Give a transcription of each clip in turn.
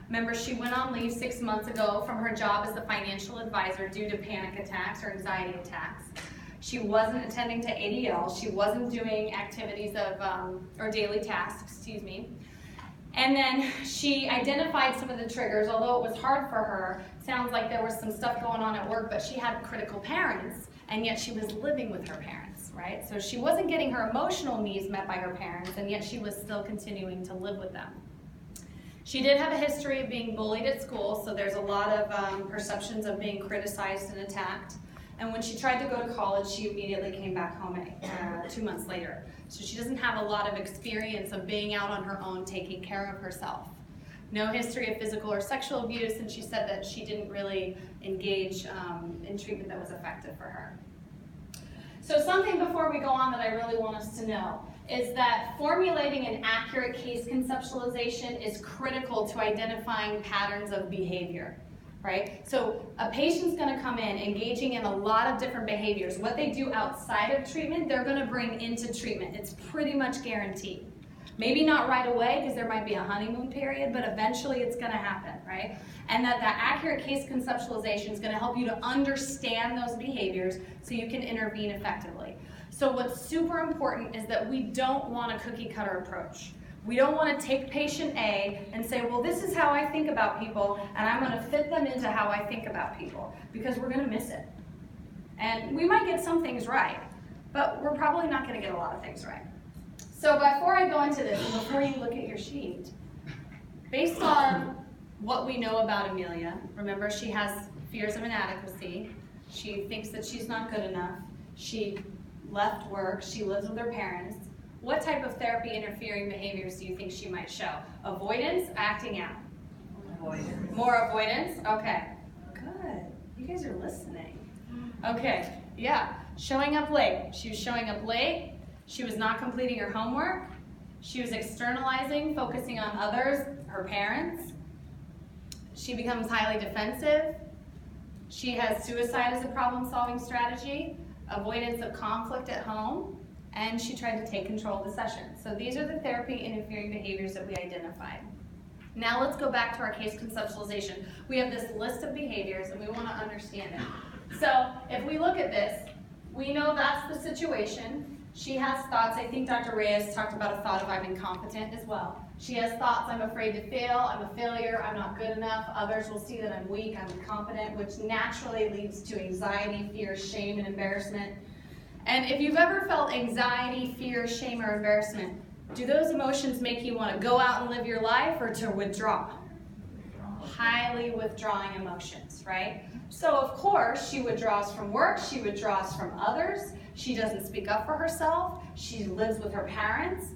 Remember, she went on leave 6 months ago from her job as the financial advisor due to panic attacks or anxiety attacks. She wasn't attending to ADL. She wasn't doing activities of, or daily tasks, excuse me. And then she identified some of the triggers, although it was hard for her. Sounds like there was some stuff going on at work, but she had critical parents, and yet she was living with her parents, right? So she wasn't getting her emotional needs met by her parents, and yet she was still continuing to live with them. She did have a history of being bullied at school, so there's a lot of perceptions of being criticized and attacked. And when she tried to go to college, she immediately came back home 2 months later. So she doesn't have a lot of experience of being out on her own, taking care of herself. No history of physical or sexual abuse, and she said that she didn't really engage in treatment that was effective for her. So something before we go on that I really want us to know is that formulating an accurate case conceptualization is critical to identifying patterns of behavior. Right? So a patient's going to come in engaging in a lot of different behaviors. What they do outside of treatment, they're going to bring into treatment. It's pretty much guaranteed. Maybe not right away because there might be a honeymoon period, but eventually it's going to happen, right? And that accurate case conceptualization is going to help you to understand those behaviors so you can intervene effectively. So what's super important is that we don't want a cookie cutter approach. We don't want to take patient A and say, well, this is how I think about people, and I'm going to fit them into how I think about people, because we're going to miss it. And we might get some things right, but we're probably not going to get a lot of things right. So before I go into this, and before you look at your sheet, based on what we know about Amelia, remember she has fears of inadequacy, she thinks that she's not good enough, she left work, she lives with her parents. What type of therapy interfering behaviors do you think she might show? Avoidance, acting out? Avoidance. More avoidance? Okay. Good. You guys are listening. Okay. Yeah. Showing up late. She was showing up late. She was not completing her homework. She was externalizing, focusing on others, her parents. She becomes highly defensive. She has suicide as a problem-solving strategy, avoidance of conflict at home, and she tried to take control of the session. So these are the therapy interfering behaviors that we identified. Now let's go back to our case conceptualization. We have this list of behaviors and we want to understand it. So if we look at this, we know that's the situation. She has thoughts. I think Dr. Reyes talked about a thought of I'm incompetent as well. She has thoughts, I'm afraid to fail, I'm a failure, I'm not good enough, others will see that I'm weak, I'm incompetent, which naturally leads to anxiety, fear, shame, and embarrassment. And if you've ever felt anxiety, fear, shame, or embarrassment, do those emotions make you want to go out and live your life or to withdraw? Highly withdrawing emotions, right? So of course, she withdraws from work, she withdraws from others, she doesn't speak up for herself, she lives with her parents,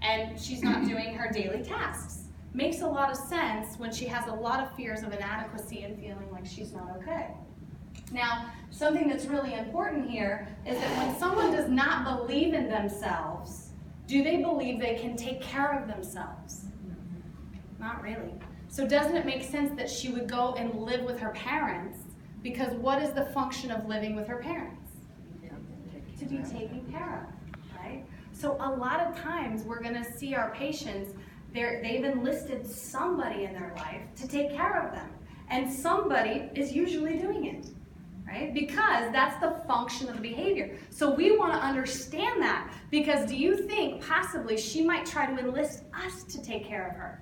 and she's not doing her daily tasks. Makes a lot of sense when she has a lot of fears of inadequacy and feeling like she's not okay. Now, something that's really important here is that when someone does not believe in themselves, do they believe they can take care of themselves? Not really. So doesn't it make sense that she would go and live with her parents? Because what is the function of living with her parents? To be taken care of, right? So a lot of times we're going to see our patients, they've enlisted somebody in their life to take care of them. And somebody is usually doing it. Right? Because that's the function of the behavior. So we want to understand that, because do you think possibly she might try to enlist us to take care of her?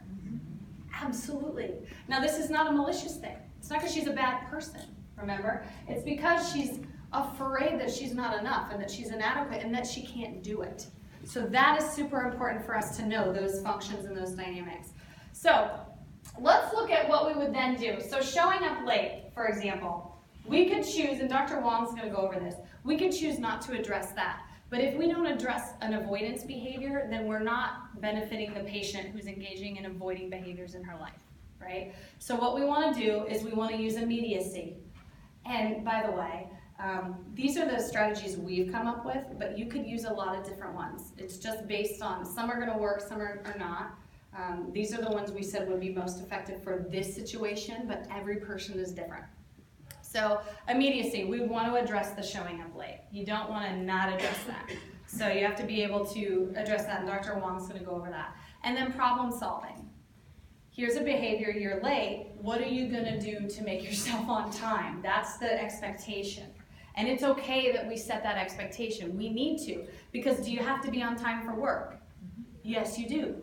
Absolutely. Now this is not a malicious thing. It's not because she's a bad person, remember? It's because she's afraid that she's not enough and that she's inadequate and that she can't do it. So that is super important for us to know those functions and those dynamics. So let's look at what we would then do. So showing up late, for example. We could choose, and Dr. Wong's going to go over this, we could choose not to address that. But if we don't address an avoidance behavior, then we're not benefiting the patient who's engaging in avoiding behaviors in her life, right? So what we want to do is we want to use immediacy. And by the way, these are the strategies we've come up with, but you could use a lot of different ones. It's just based on, some are going to work, some are not. These are the ones we said would be most effective for this situation, but every person is different. So immediacy, we want to address the showing up late. You don't want to not address that. So you have to be able to address that, and Dr. Wong's going to go over that. And then problem solving. Here's a behavior, you're late. What are you gonna do to make yourself on time? That's the expectation. And it's okay that we set that expectation. We need to, because do you have to be on time for work? Yes, you do.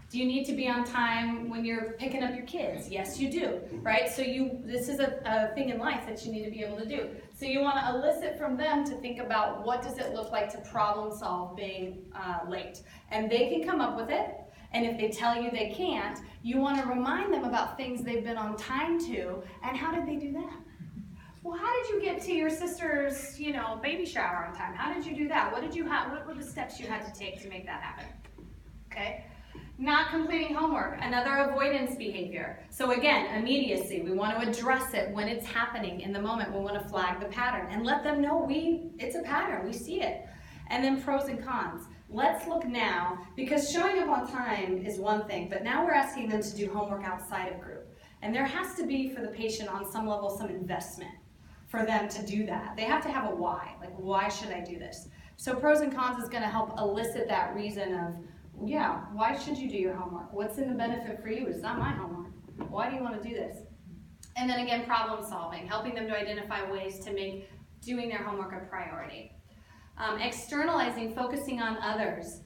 Do you need to be on time when you're picking up your kids? Yes, you do, right? So this is a thing in life that you need to be able to do. So you want to elicit from them to think about what does it look like to problem solve being late. And they can come up with it. And if they tell you they can't, you want to remind them about things they've been on time to, and how did they do that? Well, how did you get to your sister's, baby shower on time? How did you do that? What were the steps you had to take to make that happen? Okay? Not completing homework, another avoidance behavior. So again, immediacy. We want to address it when it's happening in the moment. We want to flag the pattern and let them know it's a pattern. We see it. And then pros and cons. Let's look now, because showing up on time is one thing, but now we're asking them to do homework outside of group. And there has to be, for the patient, on some level, some investment for them to do that. They have to have a why. Like, why should I do this? So pros and cons is going to help elicit that reason of, yeah, why should you do your homework? What's in the benefit for you? It's not my homework. Why do you want to do this? And then again, problem solving, helping them to identify ways to make doing their homework a priority. Externalizing, focusing on others.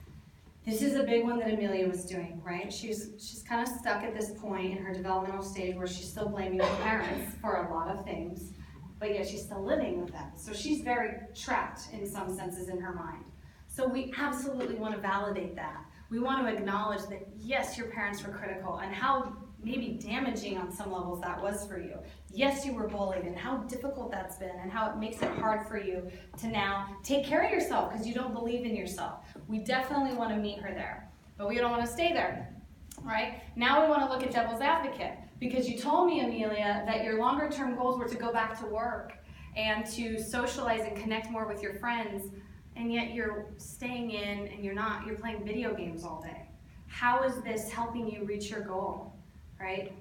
This is a big one that Amelia was doing, right? She's kind of stuck at this point in her developmental stage where she's still blaming her parents for a lot of things, but yet she's still living with them. So she's very trapped in some senses in her mind. So we absolutely want to validate that. We want to acknowledge that, yes, your parents were critical and how maybe damaging on some levels that was for you. Yes, you were bullied and how difficult that's been and how it makes it hard for you to now take care of yourself because you don't believe in yourself. We definitely want to meet her there, but we don't want to stay there, right? Now we want to look at devil's advocate, because you told me, Amelia, that your longer term goals were to go back to work and to socialize and connect more with your friends. And yet you're staying in and you're playing video games all day. How is this helping you reach your goal, right,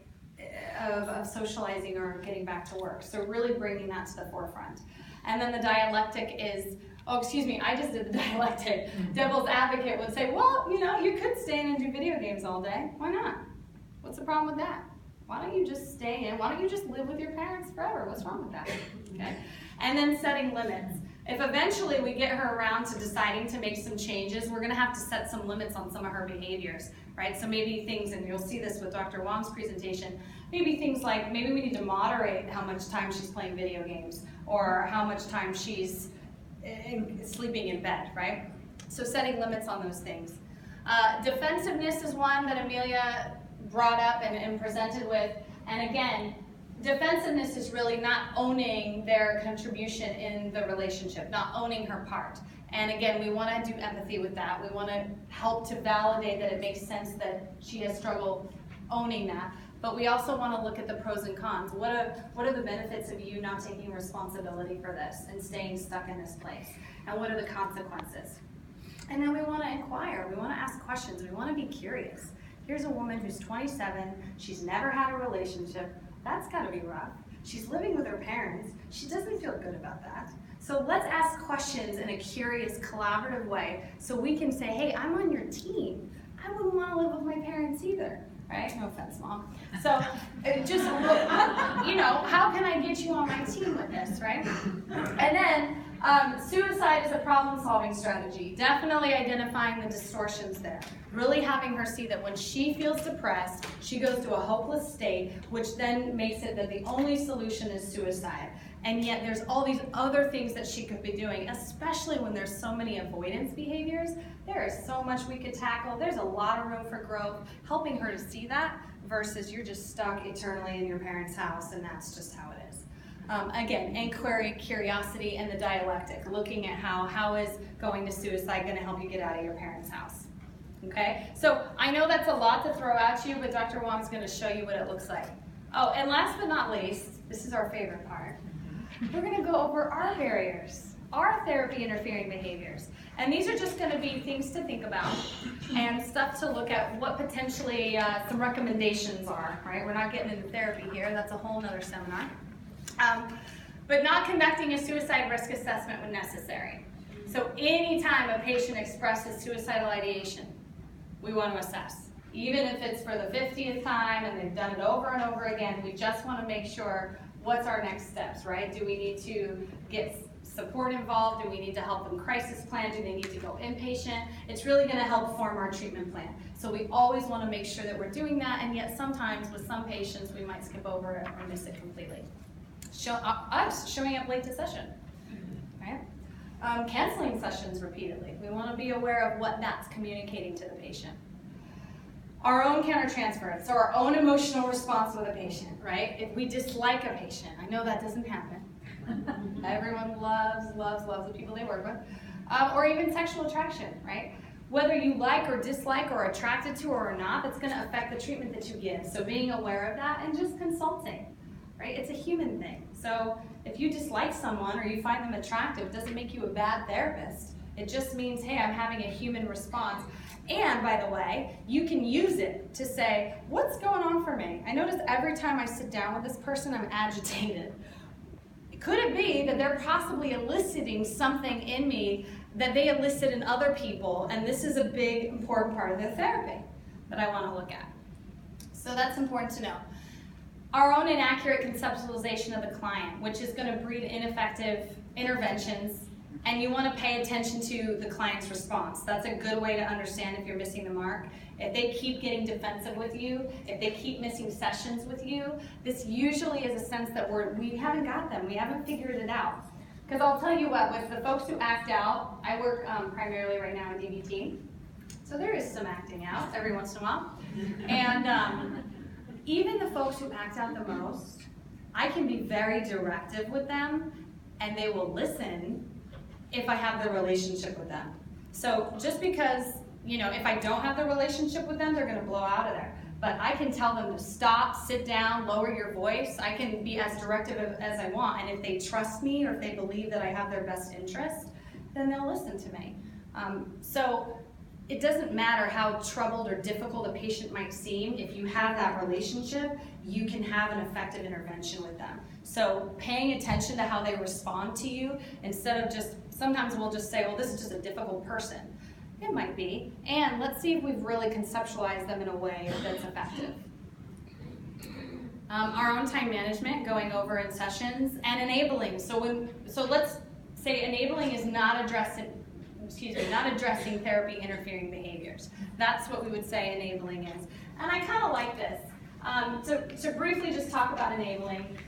of socializing or getting back to work? So really bringing that to the forefront. And then the dialectic is, I just did the dialectic. Devil's advocate would say, well, you could stay in and do video games all day. Why not? What's the problem with that? Why don't you just stay in? Why don't you just live with your parents forever? What's wrong with that? Okay. And then setting limits. If eventually we get her around to deciding to make some changes, we're going to have to set some limits on some of her behaviors, right? So maybe things, and you'll see this with Dr. Wong's presentation, maybe things like, maybe we need to moderate how much time she's playing video games or how much time she's sleeping in bed, right? So setting limits on those things. Defensiveness is one that Amelia brought up and presented with, and again, defensiveness is really not owning their contribution in the relationship, not owning her part. And again, we want to do empathy with that. We want to help to validate that it makes sense that she has struggled owning that. But we also want to look at the pros and cons. What are the benefits of you not taking responsibility for this and staying stuck in this place? And what are the consequences? And then we want to inquire. We want to ask questions. We want to be curious. Here's a woman who's 27. She's never had a relationship. That's got to be rough. She's living with her parents. She doesn't feel good about that. So let's ask questions in a curious, collaborative way so we can say, hey, I'm on your team. I wouldn't want to live with my parents either, right? No offense, Mom. So just, how can I get you on my team with this, right? And then suicide is a problem-solving strategy. Definitely identifying the distortions there. Really having her see that when she feels depressed, she goes to a hopeless state, which then makes it that the only solution is suicide. And yet there's all these other things that she could be doing, especially when there's so many avoidance behaviors. There is so much we could tackle. There's a lot of room for growth, helping her to see that versus you're just stuck eternally in your parents' house and that's just how it is. Again, inquiry, curiosity, and the dialectic, looking at how is going to suicide going to help you get out of your parents' house. Okay, so I know that's a lot to throw at you, but Dr. Wong's going to show you what it looks like. Oh, and last but not least, this is our favorite part. We're going to go over our barriers, our therapy interfering behaviors. And these are just going to be things to think about and stuff to look at what potentially some recommendations are, right? We're not getting into therapy here. That's a whole nother seminar. But not conducting a suicide risk assessment when necessary. So anytime a patient expresses suicidal ideation, we want to assess. Even if it's for the 50th time and they've done it over and over again, we just want to make sure what's our next steps, right? Do we need to get support involved? Do we need to help them crisis plan? Do they need to go inpatient? It's really going to help form our treatment plan. So we always want to make sure that we're doing that, and yet sometimes with some patients we might skip over it or miss it completely. Showing up late to session, right? Canceling sessions repeatedly. We want to be aware of what that's communicating to the patient. Our own countertransference, so our own emotional response with a patient, right? If we dislike a patient, I know that doesn't happen. Everyone loves the people they work with. Or even sexual attraction, right? Whether you like or dislike or are attracted to or not, that's going to affect the treatment that you give. So being aware of that and just consulting, right? It's a human thing. So if you dislike someone or you find them attractive, it doesn't make you a bad therapist. It just means, hey, I'm having a human response. And by the way, you can use it to say, what's going on for me? I notice every time I sit down with this person, I'm agitated. Could it be that they're possibly eliciting something in me that they elicit in other people, and this is a big, important part of their therapy that I want to look at? So that's important to know. Our own inaccurate conceptualization of the client, which is going to breed ineffective interventions, and you want to pay attention to the client's response. That's a good way to understand if you're missing the mark. If they keep getting defensive with you, if they keep missing sessions with you, this usually is a sense that we haven't got them, we haven't figured it out. Because I'll tell you what, with the folks who act out, I work primarily right now in DBT, so there is some acting out every once in a while. And even the folks who act out the most, I can be very directive with them, and they will listen if I have the relationship with them. So just because, if I don't have the relationship with them, they're gonna blow out of there. But I can tell them to stop, sit down, lower your voice. I can be as directive as I want. And if they trust me or if they believe that I have their best interest, then they'll listen to me. So it doesn't matter how troubled or difficult a patient might seem. If you have that relationship, you can have an effective intervention with them. So paying attention to how they respond to you, instead of sometimes we'll just say, well, this is just a difficult person. It might be. And let's see if we've really conceptualized them in a way that's effective. Our own time management, going over in sessions, and enabling. So let's say enabling is not addressing therapy interfering behaviors. That's what we would say enabling is. And I kind of like this. To briefly just talk about enabling,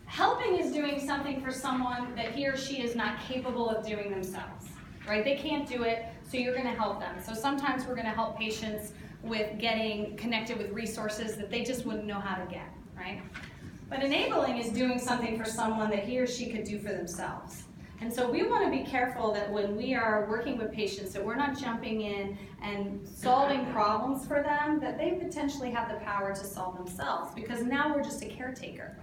helping is doing something for someone that he or she is not capable of doing themselves, right? They can't do it, so you're going to help them. So sometimes we're going to help patients with getting connected with resources that they just wouldn't know how to get, right? But enabling is doing something for someone that he or she could do for themselves. And so we want to be careful that when we are working with patients that we're not jumping in and solving problems for them that they potentially have the power to solve themselves, because now we're just a caretaker.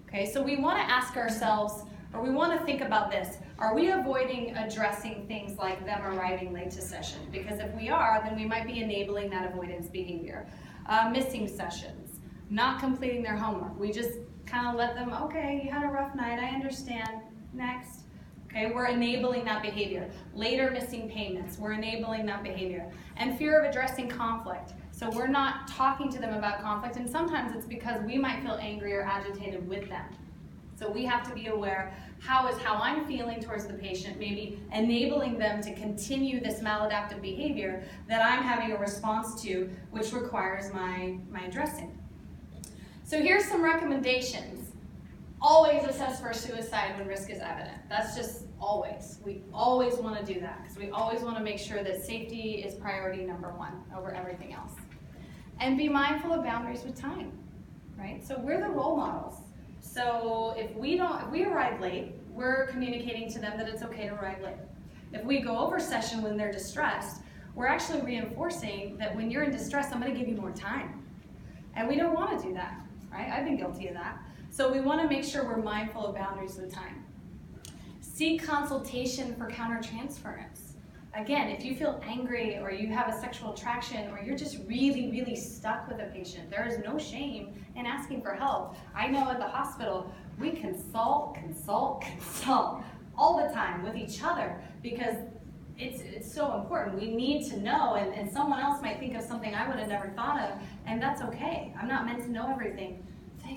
Okay, so we want to ask ourselves, or we want to think about this, are we avoiding addressing things like them arriving late to session? Because if we are, then we might be enabling that avoidance behavior. Missing sessions, not completing their homework. We just kind of let them, okay, you had a rough night, I understand, next. Okay, we're enabling that behavior. Later missing payments, we're enabling that behavior. And fear of addressing conflict. So we're not talking to them about conflict, and sometimes it's because we might feel angry or agitated with them. So we have to be aware, how I'm feeling towards the patient, maybe enabling them to continue this maladaptive behavior that I'm having a response to, which requires my addressing. So here's some recommendations. Always assess for suicide when risk is evident. That's just always. We always want to do that because we always want to make sure that safety is priority number one over everything else. And be mindful of boundaries with time, right? So we're the role models. So if we arrive late, we're communicating to them that it's okay to arrive late. If we go over session when they're distressed, we're actually reinforcing that when you're in distress, I'm going to give you more time. And we don't want to do that, right? I've been guilty of that. So we want to make sure we're mindful of boundaries with time. Seek consultation for countertransference. Again, if you feel angry or you have a sexual attraction or you're just really, really stuck with a patient, there is no shame in asking for help. I know at the hospital, we consult all the time with each other because it's so important. We need to know, and someone else might think of something I would have never thought of, and that's okay. I'm not meant to know everything.